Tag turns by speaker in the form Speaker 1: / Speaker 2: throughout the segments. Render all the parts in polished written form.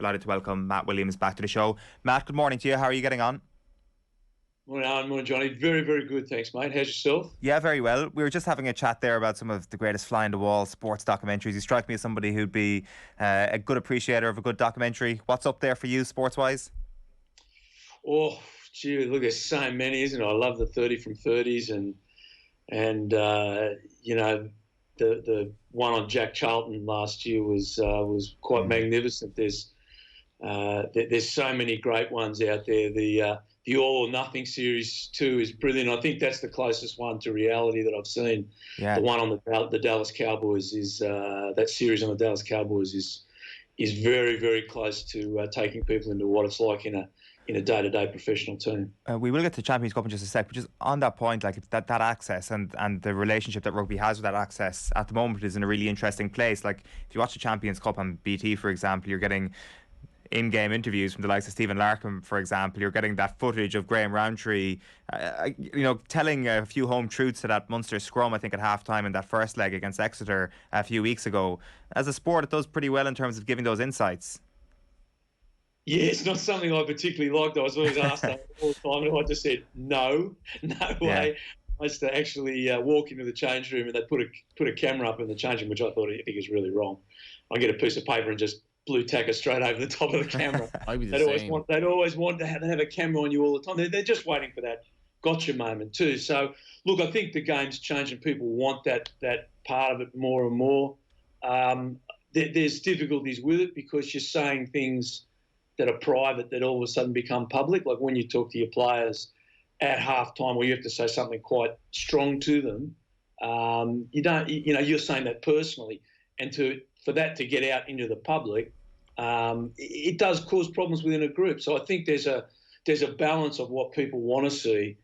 Speaker 1: Delighted to welcome Matt Williams back to the show. Matt, good morning to you. How are you getting on?
Speaker 2: Morning, Alan. Morning, Johnny. Very, very good. Thanks, mate. How's yourself?
Speaker 1: Yeah, very well. We were just having a chat there about some of the greatest fly-in-the-wall sports documentaries. You strike me as somebody who'd be a good appreciator of a good documentary. What's up there for you, sports-wise?
Speaker 2: Oh, gee, look, there's so many, isn't it? I love the 30 from 30s and you know, the one on Jack Charlton last year was quite magnificent. There's so many great ones out there. The All or Nothing series too is brilliant. I think that's the closest one to reality that I've seen.
Speaker 1: Yeah.
Speaker 2: The one on the Dallas Cowboys is that series on the Dallas Cowboys is very, very close to taking people into what it's like in a day-to-day professional team.
Speaker 1: We will get to Champions Cup in just a sec, but just on that point, like that access and the relationship that rugby has with that access at the moment is in a really interesting place. Like if you watch the Champions Cup on BT, for example, you're getting in-game interviews from the likes of Stephen Larkham, for example. You're getting that footage of Graham Rowntree, telling a few home truths to that Munster scrum, I think, at half-time in that first leg against Exeter a few weeks ago. As a sport, it does pretty well in terms of giving those insights.
Speaker 2: Yeah, it's not something I particularly liked. I was always asked that all the time, and I just said, no way. I used to actually walk into the change room and they'd put a camera up in the change room, which I think is really wrong. I get a piece of paper and just blue tack it straight over the top of the camera. They'd always want to have a camera on you all the time. They're just waiting for that gotcha moment too. So, look, I think the game's changed and people want that part of it more and more. There's difficulties with it because you're saying things that are private that all of a sudden become public. Like when you talk to your players at halftime, where you have to say something quite strong to them, you're saying that personally, and for that to get out into the public, it does cause problems within a group. So I think there's a balance of what people want to see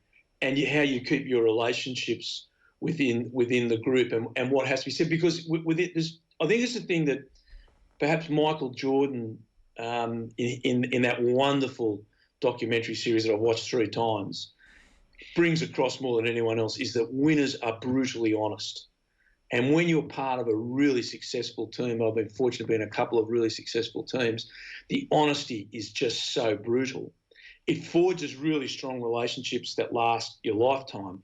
Speaker 2: and how you keep your relationships within the group and what has to be said. Because with it, I think it's the thing that perhaps Michael Jordan, in that wonderful documentary series that I've watched 3 times, brings across more than anyone else, is that winners are brutally honest. And when you're part of a really successful team, I've been fortunate to be in a couple of really successful teams, the honesty is just so brutal. It forges really strong relationships that last your lifetime.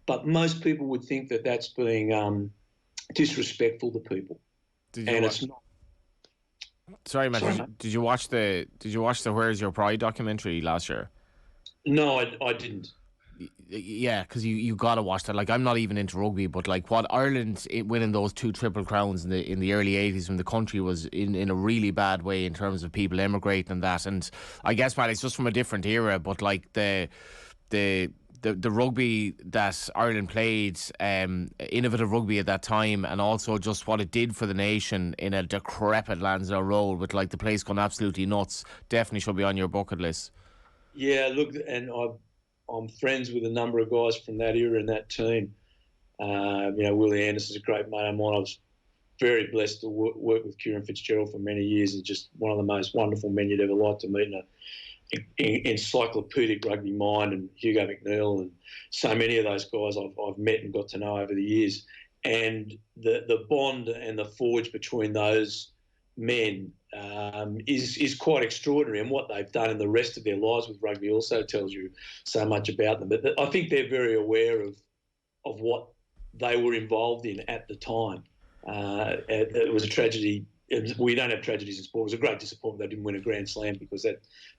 Speaker 2: But most people would think that that's being disrespectful to people. It's not.
Speaker 3: Sorry, Matt. Did you watch the Where's Your Pride documentary last year?
Speaker 2: No, I didn't.
Speaker 3: Yeah, because you got to watch that. Like, I'm not even into rugby, but like what Ireland winning those 2 triple crowns in the early 80s when the country was in a really bad way in terms of people emigrating and that. And I guess, Matt, it's just from a different era, but like the rugby that Ireland played, innovative rugby at that time, and also just what it did for the nation in a decrepit Lansdowne Road with like the place going absolutely nuts, definitely should be on your bucket list.
Speaker 2: Yeah, look, and I'm friends with a number of guys from that era and that team. Willie Anderson's a great mate of mine. I was very blessed to work with Kieran Fitzgerald for many years. He's just one of the most wonderful men you'd ever like to meet, in encyclopedic rugby mind, and Hugo McNeil and so many of those guys I've met and got to know over the years. And the bond and the forge between those men is quite extraordinary, and what they've done in the rest of their lives with rugby also tells you so much about them. But I think they're very aware of what they were involved in at the time. It was a tragedy. We don't have tragedies in sport. It was a great disappointment they didn't win a Grand Slam, because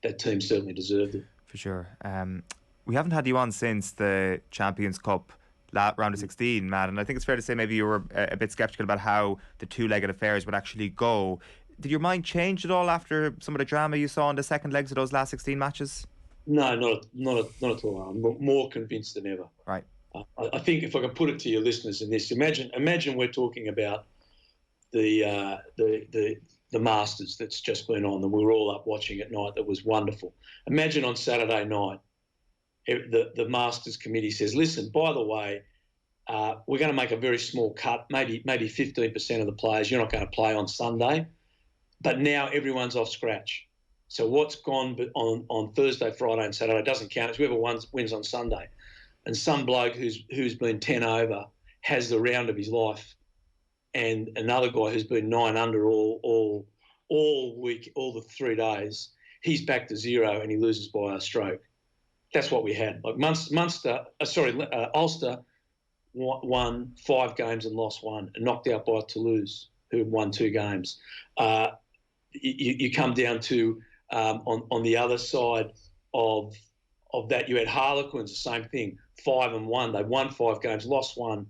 Speaker 2: that team certainly deserved it.
Speaker 1: For sure. We haven't had you on since the Champions Cup round of 16, Matt, and I think it's fair to say maybe you were a bit sceptical about how the 2-legged affairs would actually go. Did your mind change at all after some of the drama you saw in the second legs of those last 16 matches?
Speaker 2: No, not at all. I'm more convinced than ever.
Speaker 1: Right.
Speaker 2: I think if I can put it to your listeners in this, imagine we're talking about the Masters that's just been on, and we were all up watching at night. That was wonderful. Imagine on Saturday night, the Masters committee says, listen, by the way, we're going to make a very small cut, maybe 15% of the players, you're not going to play on Sunday, but now everyone's off scratch. So what's gone on Thursday, Friday and Saturday doesn't count. It's whoever wins on Sunday. And some bloke who's been 10 over has the round of his life, and another guy who's been 9 under all all week, all the 3 days, he's back to zero and he loses by a stroke. That's what we had. Like Ulster won 5 games and lost 1, and knocked out by Toulouse, who had won 2 games. You come down to on the other side of that, you had Harlequins, the same thing, 5-1. They won 5 games, lost 1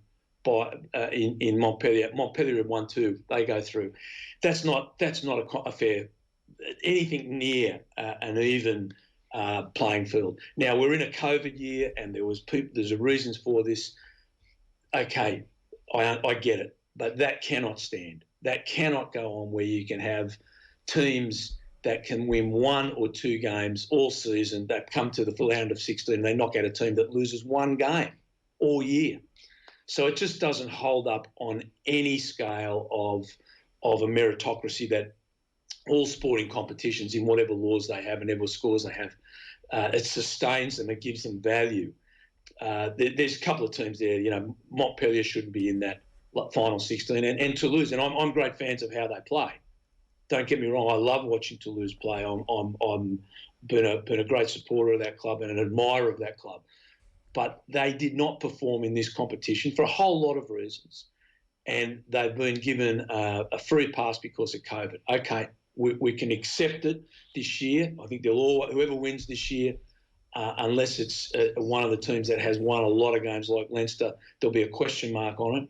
Speaker 2: in Montpellier. Montpellier had won 2. They go through. That's not a fair, anything near an even playing field. Now we're in a COVID year, and there's a reasons for this. Okay, I get it, but that cannot stand. That cannot go on, where you can have teams that can win 1 or 2 games all season, that come to the round of 16, and they knock out a team that loses 1 game all year. So it just doesn't hold up on any scale of a meritocracy that all sporting competitions, in whatever laws they have and whatever scores they have, it sustains them, it gives them value. There's a couple of teams there, Montpellier shouldn't be in that final 16, and Toulouse, and I'm great fans of how they play. Don't get me wrong, I love watching Toulouse play. I'm been a great supporter of that club and an admirer of that club. But they did not perform in this competition for a whole lot of reasons. And they've been given a free pass because of COVID. Okay, we can accept it this year. I think whoever wins this year, unless it's one of the teams that has won a lot of games like Leinster, there'll be a question mark on it.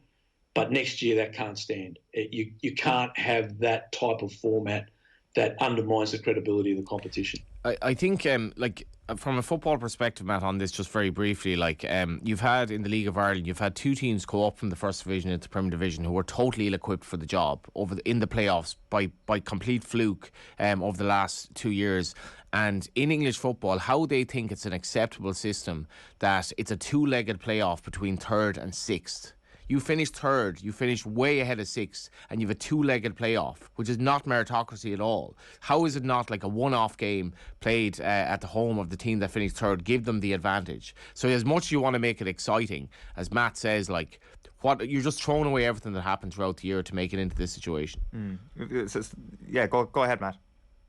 Speaker 2: But next year, that can't stand. You can't have that type of format that undermines the credibility of the competition.
Speaker 3: I think, from a football perspective, Matt, on this, just very briefly, you've had in the League of Ireland, you've had 2 teams go up from the First Division into the Premier Division who were totally ill-equipped for the job in the playoffs by complete fluke over the last 2 years. And in English football, how they think it's an acceptable system that it's a 2-legged playoff between 3rd and 6th. You finish 3rd, you finish way ahead of 6th, and you have a 2-legged playoff, which is not meritocracy at all. How is it not like a one-off game played at the home of the team that finished 3rd? Give them the advantage. So as much as you want to make it exciting, as Matt says, you're just throwing away everything that happened throughout the year to make it into this situation.
Speaker 1: Yeah, go ahead, Matt.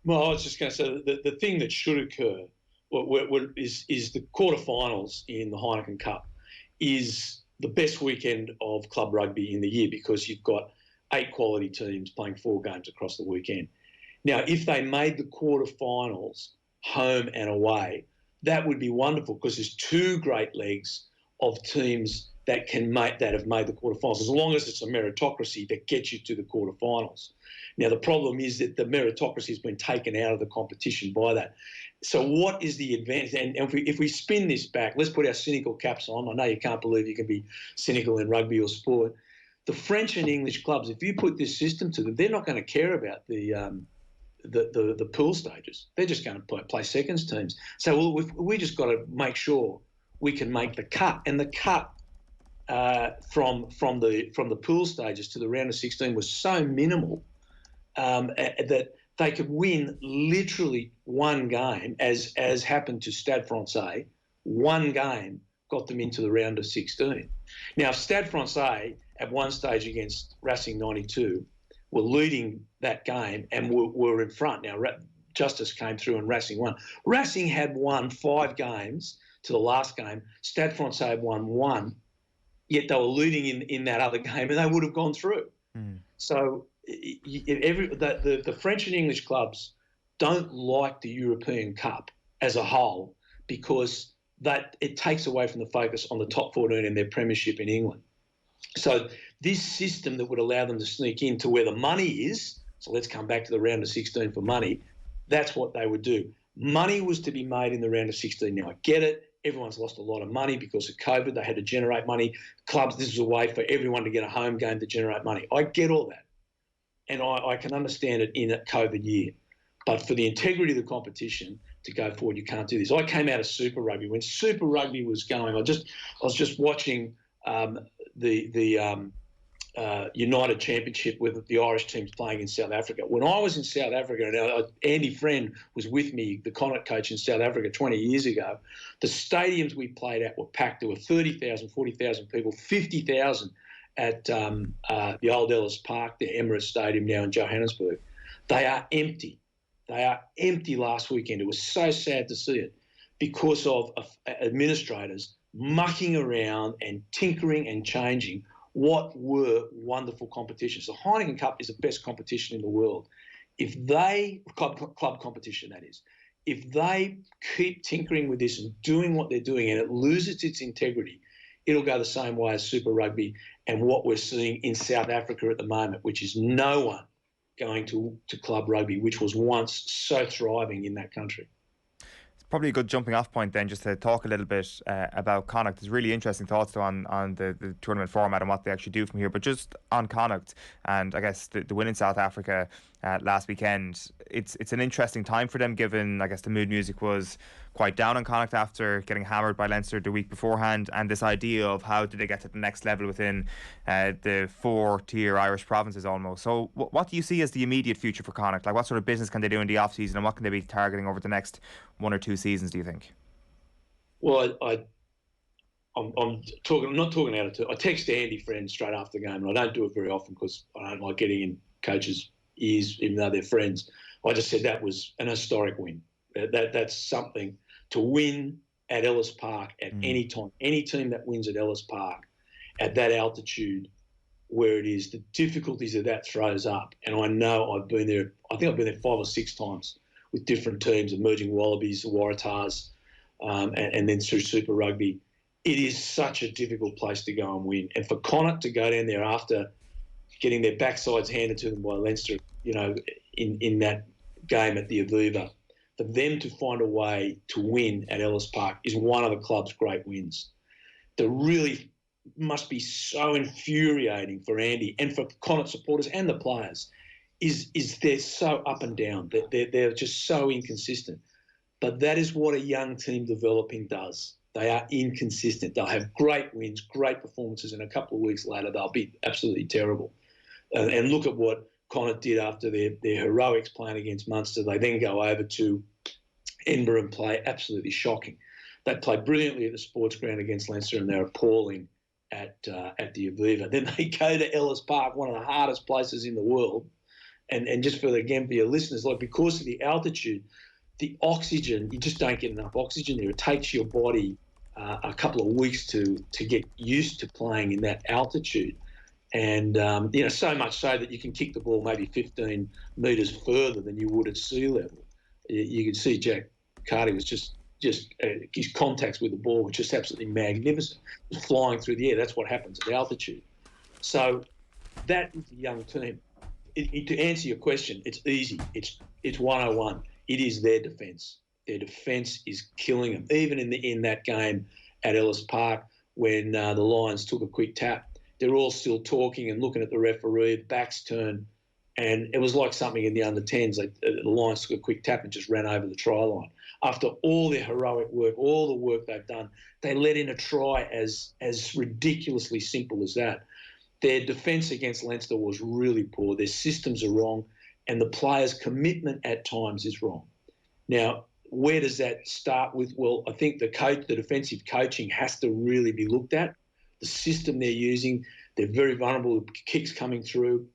Speaker 2: Well, I was just going to say the thing that should occur is the quarterfinals in the Heineken Cup is the best weekend of club rugby in the year, because you've got 8 quality teams playing 4 games across the weekend. Now, if they made the quarterfinals home and away, that would be wonderful, because there's 2 great legs of teams that have made the quarterfinals, as long as it's a meritocracy that gets you to the quarterfinals. Now, the problem is that the meritocracy has been taken out of the competition by that. So what is the advantage? And if we spin this back, let's put our cynical caps on. I know you can't believe you can be cynical in rugby or sport. The French and English clubs, if you put this system to them, they're not going to care about the pool stages. They're just going to play seconds teams. So we just got to make sure we can make the cut. And the cut from the pool stages to the round of 16 was so minimal that they could win literally 1 game, as happened to Stade Francais. 1 game got them into the round of 16. Now, Stade Francais at one stage against Racing 92 were leading that game and were in front. Now, Justice came through and Racing won. Racing had won 5 games to the last game. Stade Francais had won 1, yet they were leading in that other game, and they would have gone through. So the French and English clubs don't like the European Cup as a whole, because that it takes away from the focus on the top 14 in their premiership in England. So this system that would allow them to sneak into where the money is, so let's come back to the round of 16 for money, that's what they would do. Money was to be made in the round of 16. Now, I get it. Everyone's lost a lot of money because of COVID. They had to generate money. Clubs, this was a way for everyone to get a home game to generate money. I get all that. And I can understand it in a COVID year. But for the integrity of the competition to go forward, you can't do this. I came out of Super Rugby. When Super Rugby was going, I was just watching the United Championship with the Irish teams playing in South Africa. When I was in South Africa, and Andy Friend was with me, the Connacht coach in South Africa 20 years ago, the stadiums we played at were packed. There were 30,000, 40,000 people, 50,000 at the old Ellis Park, the Emirates Stadium now in Johannesburg. They are empty. They are empty last weekend. It was so sad to see it because of administrators mucking around and tinkering and changing what were wonderful competitions. The Heineken Cup is the best competition in the world. If they, club competition that is, if they keep tinkering with this and doing what they're doing and it loses its integrity, it'll go the same way as Super Rugby and what we're seeing in South Africa at the moment, which is no one going to club rugby, which was once so thriving in that country.
Speaker 1: Probably a good jumping off point then, just to talk a little bit about Connacht. There's really interesting thoughts though on the tournament format and what they actually do from here. But just on Connacht and I guess the win in South Africa last weekend, it's an interesting time for them, given I guess the mood music was quite down on Connacht after getting hammered by Leinster the week beforehand, and this idea of how do they get to the next level within the 4-tier Irish provinces almost. So what do you see as the immediate future for Connacht? Like, what sort of business can they do in the off season, and what can they be targeting over the next 1 or 2 seasons, do you think?
Speaker 2: Well, I'm not talking out of turn. I text Andy friends straight after the game, and I don't do it very often because I don't like getting in coaches' ears, even though they're friends. I just said that was an historic win. That's something to win at Ellis Park at any time. Any team that wins at Ellis Park at that altitude where it is, the difficulties that throws up. And I know I've been there, I think I've been there 5 or 6 times with different teams, Emerging Wallabies, the Waratahs, and then through Super Rugby. It is such a difficult place to go and win. And for Connacht to go down there after getting their backsides handed to them by Leinster, in that game at the Aviva, for them to find a way to win at Ellis Park is one of the club's great wins. That really must be so infuriating for Andy and for Connacht supporters and the players is they're so up and down. They're just so inconsistent. But that is what a young team developing does. They are inconsistent. They'll have great wins, great performances, and a couple of weeks later they'll be absolutely terrible. And look at what Connacht did after their heroics playing against Munster. They then go over to Edinburgh and play absolutely shocking. They play brilliantly at the sports ground against Leinster, and they're appalling at the Aviva. Then they go to Ellis Park, one of the hardest places in the world. And just for your listeners, like, because of the altitude, the oxygen, you just don't get enough oxygen there. It takes your body a couple of weeks to get used to playing in that altitude. And, so much so that you can kick the ball maybe 15 metres further than you would at sea level. You can see Jack Carty was just his contacts with the ball were just absolutely magnificent. It was flying through the air. That's what happens at altitude. So that is a young team. To answer your question, it's easy. It's 101. It is their defence. Their defence is killing them. Even in that game at Ellis Park when the Lions took a quick tap, they're all still talking and looking at the referee, backs turned, and it was like something in the under-10s. The Lions took a quick tap and just ran over the try line. After all their heroic work, all the work they've done, they let in a try as ridiculously simple as that. Their defence against Leinster was really poor. Their systems are wrong, and the players' commitment at times is wrong. Now, where does that start with? Well, I think the defensive coaching has to really be looked at. The system they're using, they're very vulnerable to kicks coming through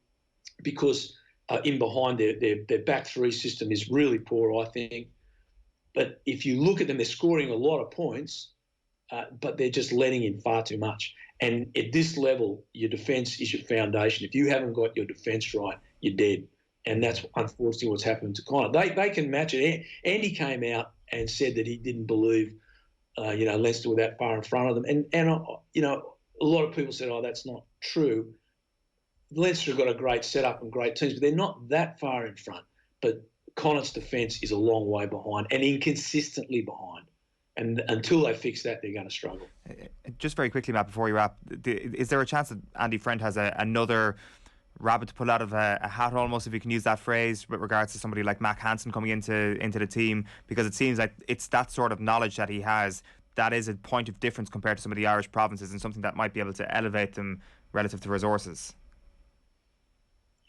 Speaker 2: because in behind their back three system is really poor, I think. But if you look at them, they're scoring a lot of points, but they're just letting in far too much. And at this level, your defence is your foundation. If you haven't got your defence right, you're dead. And that's unfortunately what's happened to Connacht. They can match it. Andy came out and said that he didn't believe, Leinster were that far in front of them. And a lot of people said, oh, that's not true. Leinster have got a great setup and great teams, but they're not that far in front. But Connacht's defence is a long way behind and inconsistently behind. And until they fix that, they're going to struggle.
Speaker 1: Just very quickly, Matt, before you wrap, is there a chance that Andy Friend has another rabbit to pull out of a hat, almost, if you can use that phrase, with regards to somebody like Mac Hansen coming into the team? Because it seems like it's that sort of knowledge that he has that is a point of difference compared to some of the Irish provinces, and something that might be able to elevate them relative to resources.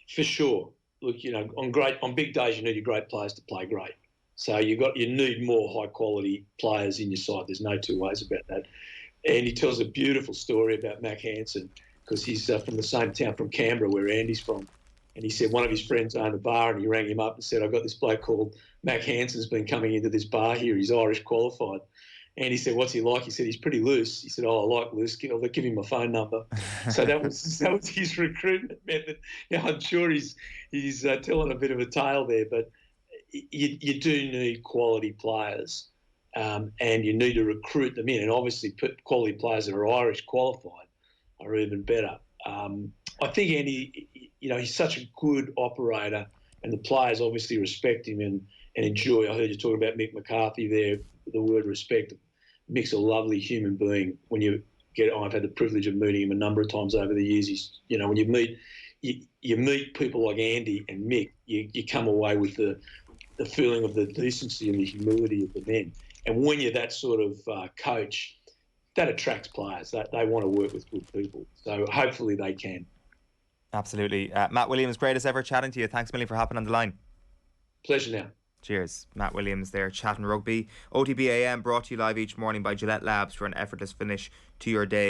Speaker 2: For sure. Look, on big days you need your great players to play great. So you need more high quality players in your side. There's no two ways about that. And he tells a beautiful story about Mac Hansen because he's from the same town, from Canberra, where Andy's from. And he said one of his friends owned a bar, and he rang him up and said, I've got this bloke called Mac Hanson's been coming into this bar here. He's Irish qualified. And he said, what's he like? He said, he's pretty loose. He said, I like loose. I'll give him my phone number. So that was his recruitment method. I'm sure he's telling a bit of a tale there, but you do need quality players, and you need to recruit them in. And obviously, put quality players that are Irish qualified are even better. I think Andy, he's such a good operator, and the players obviously respect him and enjoy. I heard you talking about Mick McCarthy there. The word respect. Mick's a lovely human being. I've had the privilege of meeting him a number of times over the years. When you meet people like Andy and Mick, you come away with the feeling of the decency and the humility of the men. And when you're that sort of coach, that attracts players. They want to work with good people. So hopefully they can.
Speaker 1: Absolutely. Matt Williams, great as ever chatting to you. Thanks a million for hopping on the line.
Speaker 2: Pleasure now.
Speaker 1: Cheers. Matt Williams there chatting rugby. OTB AM brought to you live each morning by Gillette Labs for an effortless finish to your day.